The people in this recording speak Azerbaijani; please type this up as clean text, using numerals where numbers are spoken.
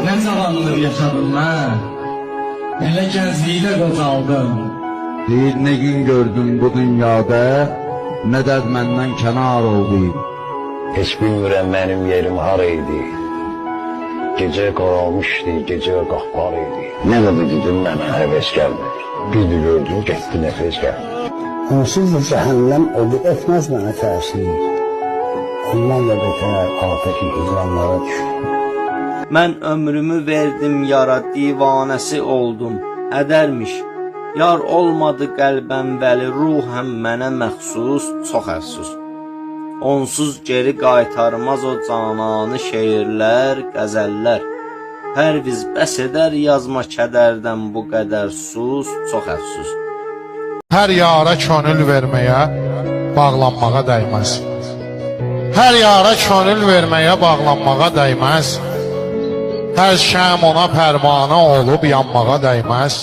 Nə cavanlıq yaşadım mən, elə gənclikdə qocaldım. Bir ne gün gördüm bu dünyada, ne dert məndən kənar oldu. Heç bilmirəm mənim yerim haraydı. Gecə qaralmışdı, gecə qahqar idi. Nə də dedim mənə həvəs gəlmir. Bir də gördüm, getdi nəfəs gəlmir. Onsuz da cəhənnəm odu etməz mənə təsir. Ondan da betər afətin hicranlara düşür. Mən ömrümü verdim yara, divanəsi oldum, ədərmiş. Yar olmadı qəlbəm vəli, ruhəm mənə məxsus, çox əfsus. Onsuz geri qaytarmaz o cananı şeirlər, qəzəllər. Pərviz bəs edər yazma kədərdən bu qədər sus, çox əfsus. Hər yara könül verməyə, bağlanmağa dəyməz. Hər yara könül verməyə, bağlanmağa dəyməz. Hər şəm ona pərvanə olub yanmağa dəyməz.